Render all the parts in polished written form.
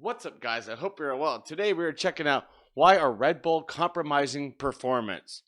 What's up, guys? I hope you're well. Today we are checking out why are Red Bull compromising performance.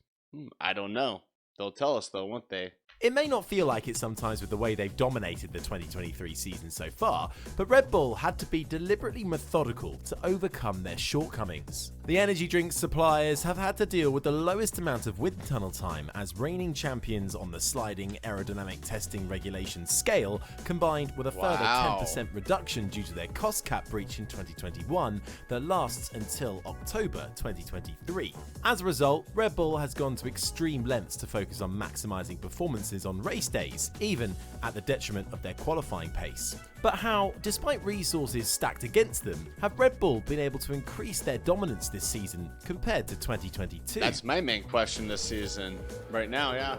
I don't know. They'll tell us though, won't they? It may not feel like it sometimes with the way they've dominated the 2023 season so far, but Red Bull had to be deliberately methodical to overcome their shortcomings. The energy drink suppliers have had to deal with the lowest amount of wind tunnel time as reigning champions on the sliding aerodynamic testing regulation scale, combined with a further 10% reduction due to their cost cap breach in 2021 that lasts until October 2023. As a result, Red Bull has gone to extreme lengths to focus on maximizing performances on race days, even at the detriment of their qualifying pace. But how, despite resources stacked against them, have Red Bull been able to increase their dominance this season compared to 2022? That's my main question this season. Right now, yeah.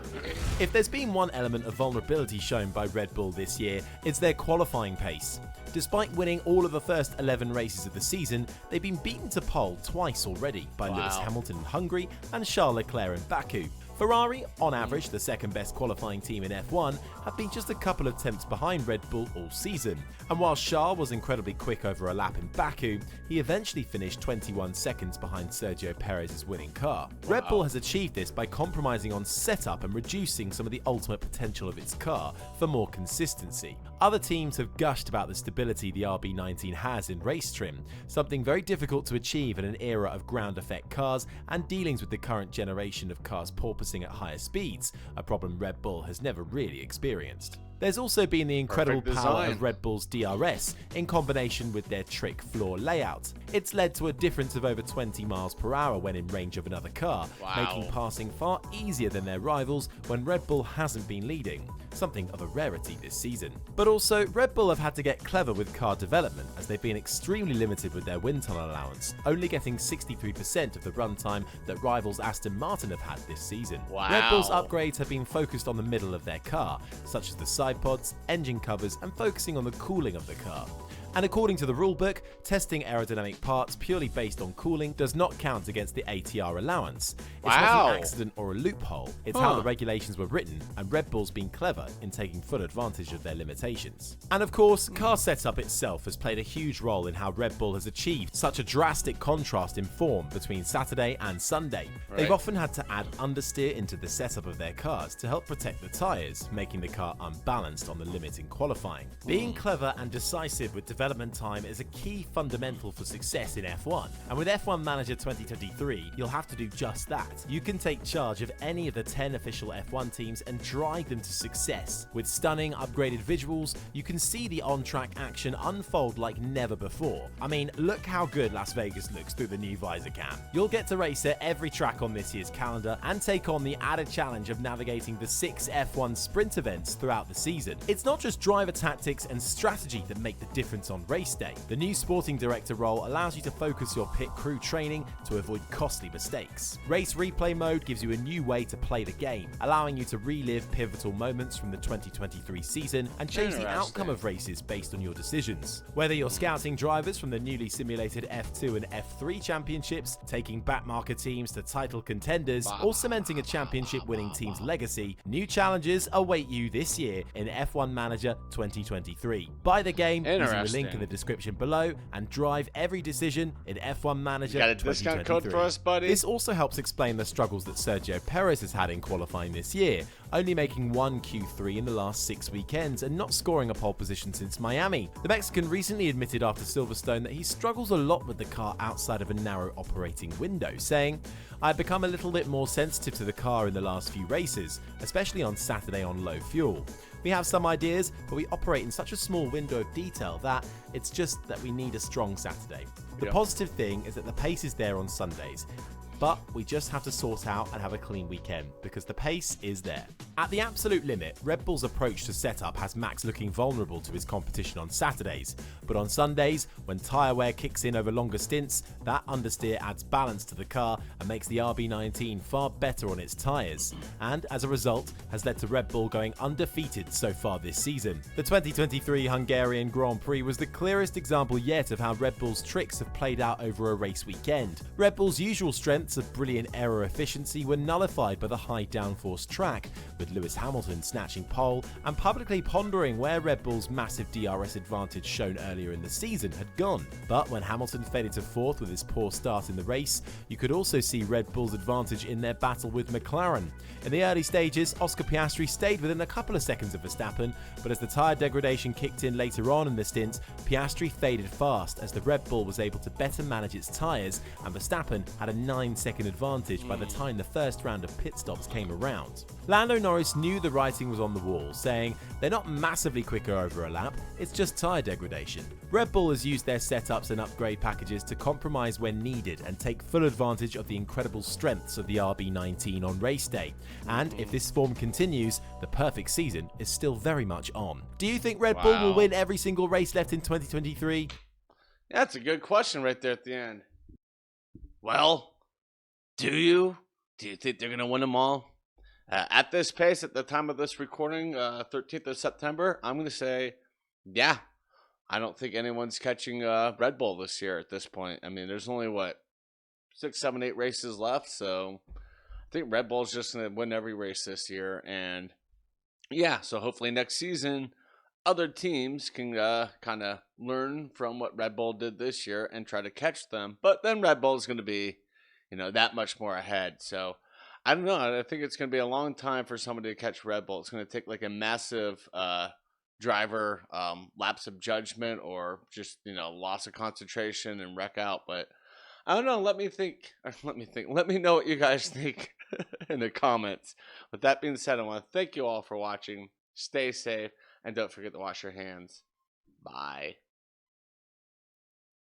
If there's been one element of vulnerability shown by Red Bull this year, it's their qualifying pace. Despite winning all of the first 11 races of the season, they've been beaten to pole twice already by Lewis Hamilton in Hungary and Charles Leclerc in Baku. Ferrari, on average the second best qualifying team in F1, have been just a couple of tenths behind Red Bull all season. And while Charles was incredibly quick over a lap in Baku, he eventually finished 21 seconds behind Sergio Perez's winning car. Red Bull has achieved this by compromising on setup and reducing some of the ultimate potential of its car for more consistency. Other teams have gushed about the stability the RB19 has in race trim, something very difficult to achieve in an era of ground effect cars and dealings with the current generation of cars porpoising at higher speeds, a problem Red Bull has never really experienced. There's also been the incredible power of Red Bull's DRS in combination with their trick floor layout. It's led to a difference of over 20 miles per hour when in range of another car, making passing far easier than their rivals when Red Bull hasn't been leading, something of a rarity this season. But also, Red Bull have had to get clever with car development as they've been extremely limited with their wind tunnel allowance, only getting 63% of the runtime that rivals Aston Martin have had this season. Red Bull's upgrades have been focused on the middle of their car, such as the side pods, engine covers, and focusing on the cooling of the car. And according to the rulebook, testing aerodynamic parts purely based on cooling does not count against the ATR allowance. It's not an accident or a loophole, it's how the regulations were written, and Red Bull's been clever in taking full advantage of their limitations. And of course, car setup itself has played a huge role in how Red Bull has achieved such a drastic contrast in form between Saturday and Sunday. They've often had to add understeer into the setup of their cars to help protect the tyres, making the car unbalanced on the limit in qualifying. Being clever and decisive with development time is a key fundamental for success in F1, and with F1 Manager 2023, you'll have to do just that. You can take charge of any of the 10 official F1 teams and drive them to success. With stunning upgraded visuals, you can see the on-track action unfold like never before. I mean, look how good Las Vegas looks through the new visor cam. You'll get to race at every track on this year's calendar and take on the added challenge of navigating the 6 F1 sprint events throughout the season. It's not just driver tactics and strategy that make the difference on race day. The new sporting director role allows you to focus your pit crew training to avoid costly mistakes. Race replay mode gives you a new way to play the game, allowing you to relive pivotal moments from the 2023 season and change the outcome of races based on your decisions. Whether you're scouting drivers from the newly simulated F2 and F3 championships, taking backmarker teams to title contenders, or cementing a championship-winning team's legacy, new challenges await you this year in F1 Manager 2023. Buy the game using the link in the description below and drive every decision in F1 Manager 2023. Got a discount code for us, buddy? This also helps explain the struggles that Sergio Perez has had in qualifying this year, only making one Q3 in the last 6 weekends and not scoring a pole position since Miami. The Mexican recently admitted after Silverstone that he struggles a lot with the car outside of a narrow operating window, saying, "I've become a little bit more sensitive to the car in the last few races, especially on Saturday on low fuel. We have some ideas, but we operate in such a small window of detail that it's just that we need a strong Saturday. The positive thing is that the pace is there on Sundays, but we just have to sort out and have a clean weekend because the pace is there." At the absolute limit, Red Bull's approach to setup has Max looking vulnerable to his competition on Saturdays, but on Sundays, when tyre wear kicks in over longer stints, that understeer adds balance to the car and makes the RB19 far better on its tyres, and as a result, has led to Red Bull going undefeated so far this season. The 2023 Hungarian Grand Prix was the clearest example yet of how Red Bull's tricks have played out over a race weekend. Red Bull's usual strengths of brilliant aero efficiency were nullified by the high downforce track, with with Lewis Hamilton snatching pole and publicly pondering where Red Bull's massive DRS advantage shown earlier in the season had gone. But when Hamilton faded to fourth with his poor start in the race, you could also see Red Bull's advantage in their battle with McLaren. In the early stages, Oscar Piastri stayed within a couple of seconds of Verstappen, but as the tyre degradation kicked in later on in the stint, Piastri faded fast as the Red Bull was able to better manage its tyres, and Verstappen had a 9-second advantage by the time the first round of pit stops came around. Lando Norris knew the writing was on the wall, saying, "They're not massively quicker over a lap, it's just tyre degradation." Red Bull has used their setups and upgrade packages to compromise when needed and take full advantage of the incredible strengths of the RB19 on race day. And if this form continues, the perfect season is still very much on. Do you think Red Bull will win every single race left in 2023? That's a good question right there at the end. Well, do you? Do you think they're going to win them all? At this pace, at the time of this recording, 13th of September, I'm going to say, yeah. I don't think anyone's catching Red Bull this year at this point. I mean, there's only, 6, 7, 8 races left, so I think Red Bull's just going to win every race this year. And, yeah, so hopefully next season, other teams can kind of learn from what Red Bull did this year and try to catch them. But then Red Bull is going to be, that much more ahead. So I don't know. I think it's going to be a long time for somebody to catch Red Bull. It's going to take like a massive driver lapse of judgment or just, loss of concentration and wreck out. But I don't know. Let me know what you guys think in the comments. With that being said, I want to thank you all for watching. Stay safe and don't forget to wash your hands. Bye.